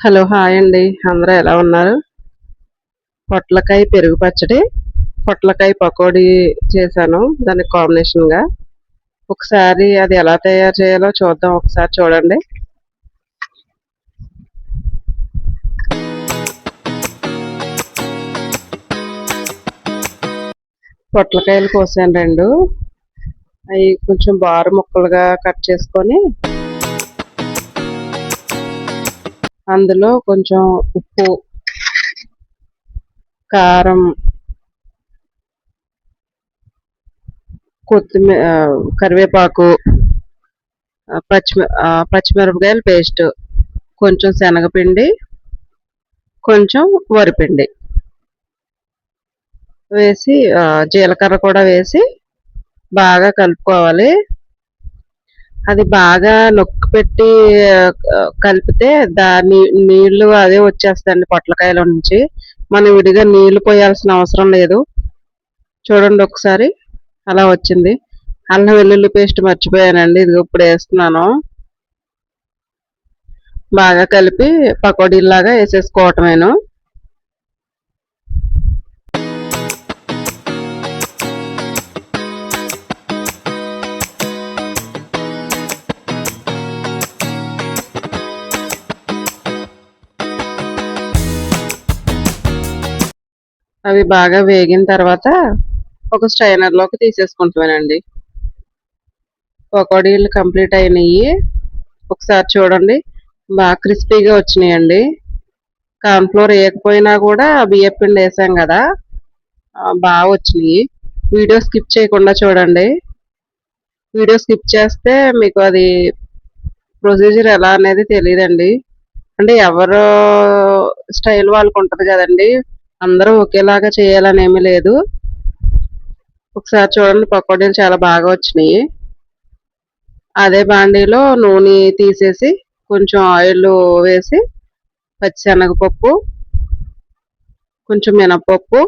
Hello! Hi అండి. అందరూ ఎలా ఉన్నారు? పొట్లకాయ పెరుగు పచ్చడి, పొట్లకాయ పకోడీ చేశాను. దానికి కాంబినేషన్‌గా. ఒకసారి అది ఎలా తయారు చేయాలో చూద్దాం ఒకసారి చూడండి. పొట్లకాయలు కోసాను 2. అయి కొంచెం బారు ముక్కలుగా కట్ చేసుకొని, అందులో కొంచెం ఉప్పు, కారం, కరివేపాకు, పచ్చిమిరపకాయల పేస్టు, కొంచెం శనగపిండి, కొంచెం వరిపిండి వేసి జీలకర్ర కూడా వేసి బాగా కలుపుకోవాలి. అది బాగా నొక్కిపెట్టి కలిపితే నీళ్ళు అదే వచ్చేస్తాయండి పొట్లకాయలో నుంచి. మనం విడిగా నీళ్లు పోయాల్సిన అవసరం లేదు. చూడండి ఒకసారి అలా వచ్చింది. అల్లం వెల్లుల్లి పేస్ట్ మర్చిపోయానండి. ఇదిగో ఇప్పుడు వేస్తున్నాను. బాగా కలిపి పకోడీలాగా వేసేసుకోవటమేను. అవి బాగా వేగిన తర్వాత ఒక స్ట్రైనర్లోకి తీసేసుకుంటామేనండి. పకోడీలు కంప్లీట్ అయినాయి. ఒకసారి చూడండి. బాగా క్రిస్పీగా వచ్చినాయండి. కార్న్‌ఫ్లోర్ వేయకపోయినా కూడా బియ్యపిండి వేసాం కదా, బాగా వచ్చినాయి. వీడియో స్కిప్ చేయకుండా చూడండి. వీడియో స్కిప్ చేస్తే మీకు అది ప్రొసీజర్ ఎలా అనేది తెలియదండి. అంటే ఎవరు స్టైల్ వాళ్ళకు ఉంటుంది కదండి. అందరూ ఒకేలాగా చేయాలని ఏమీ లేదు. ఒకసారి చూడండి, పకోడీలు చాలా బాగా వచ్చినాయి. అదే బాండీలో నూనె తీసేసి కొంచెం ఆయిల్ వేసి పచ్చిశనగపప్పు, కొంచెం మినపప్పు,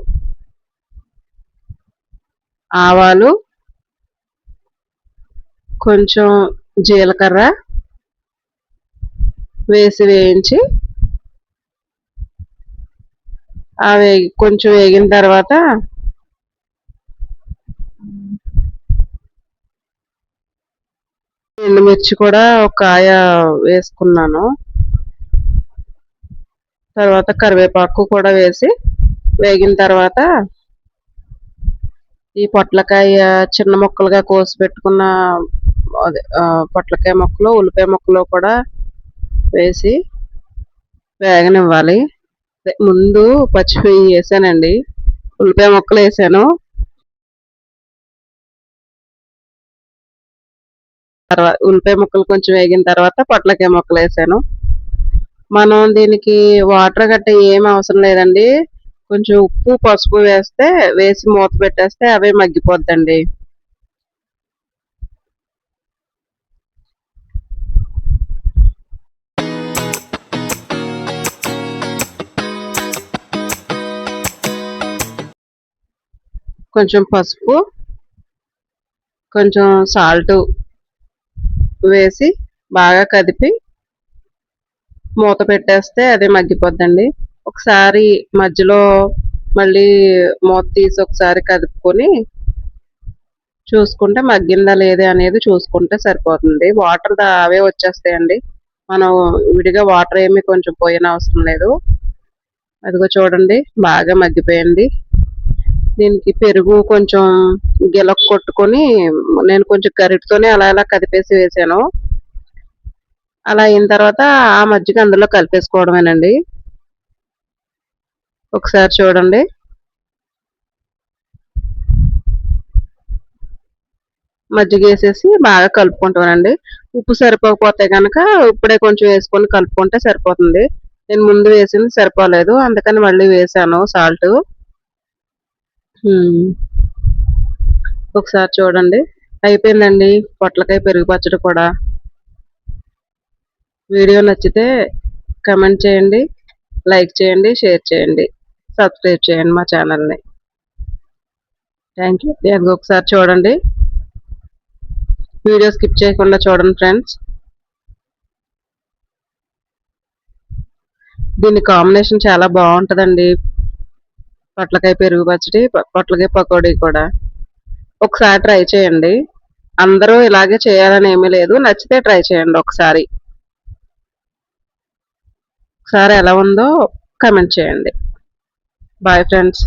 ఆవాలు, కొంచెం జీలకర్ర వేసి వేయించి కొంచెం వేగిన తర్వాత ఎండుమిర్చి కూడా ఒక కాయ వేసుకున్నాను. తర్వాత కరివేపాకు కూడా వేసి వేగిన తర్వాత ఈ పొట్లకాయ చిన్న ముక్కలుగా కోసి పెట్టుకున్న పొట్లకాయ ముక్కలు, ఉల్లిపాయ ముక్కలు కూడా వేసి వేగనివ్వాలి. ముందు పచ్చిమిర్చి వేసానండి, ఉల్లిపాయ ముక్కలు వేసాను. ఉల్లిపాయ ముక్కలు కొంచెం వేగిన తర్వాత పొట్లకాయ ముక్కలు వేసాను. మనం దీనికి వాటర్ గట్ట ఏం అవసరం లేదండి. కొంచెం ఉప్పు, పసుపు వేసి మూత పెట్టేస్తే అవే మగ్గిపోద్దండి. కొంచెం పసుపు, కొంచెం సాల్ట్ వేసి బాగా కదిపి మూత పెట్టేస్తే అదే మగ్గిపోద్దండి. ఒకసారి మధ్యలో మళ్ళీ మూత తీసి ఒకసారి కదుపుకొని చూసుకుంటే మగ్గిందా లేదా అనేది చూసుకుంటే సరిపోతుంది. వాటర్ అవే వచ్చేస్తాయండి. మనం విడిగా వాటర్ ఏమి కొంచెం పోయిన అవసరం లేదు. అదిగో చూడండి, బాగా మగ్గిపోయింది. దీనికి పెరుగు కొంచెం గిలక కొట్టుకొని నేను కొంచెం గరిటతోనే అలా అలా కదిపేసి వేసాను. అలా అయిన తర్వాత ఆ మజ్జిగ అందులో కలిపేసుకోవడమేనండి. ఒకసారి చూడండి. మజ్జిగ వేసేసి బాగా కలుపుకుంటానండి. ఉప్పు సరిపోకపోతే కనుక ఇప్పుడే కొంచెం వేసుకొని కలుపుకుంటే సరిపోతుంది. నేను ముందు వేసింది సరిపోలేదు, అందుకని మళ్ళీ వేసాను సాల్ట్. ఒకసారి చూడండి, అయిపోయిందండి పొట్లకాయ పెరుగు పచ్చడి కూడా. వీడియో నచ్చితే కమెంట్ చేయండి, లైక్ చేయండి, షేర్ చేయండి, సబ్స్క్రైబ్ చేయండి మా ఛానల్ని. Thank you. అది ఒకసారి చూడండి. వీడియో స్కిప్ చేయకుండా చూడండి ఫ్రెండ్స్. దీని కాంబినేషన్ చాలా బాగుంటదండి. పొట్లకాయ పెరుగు పచ్చడి, పొట్లకాయ పకోడీ కూడా. ఒకసారి ట్రై చేయండి. అందరూ ఇలాగే చేయాలని ఏమీ లేదు. నచ్చితే ట్రై చేయండి ఒకసారి. ఒకసారి ఎలా ఉందో కామెంట్ చేయండి. Bye friends.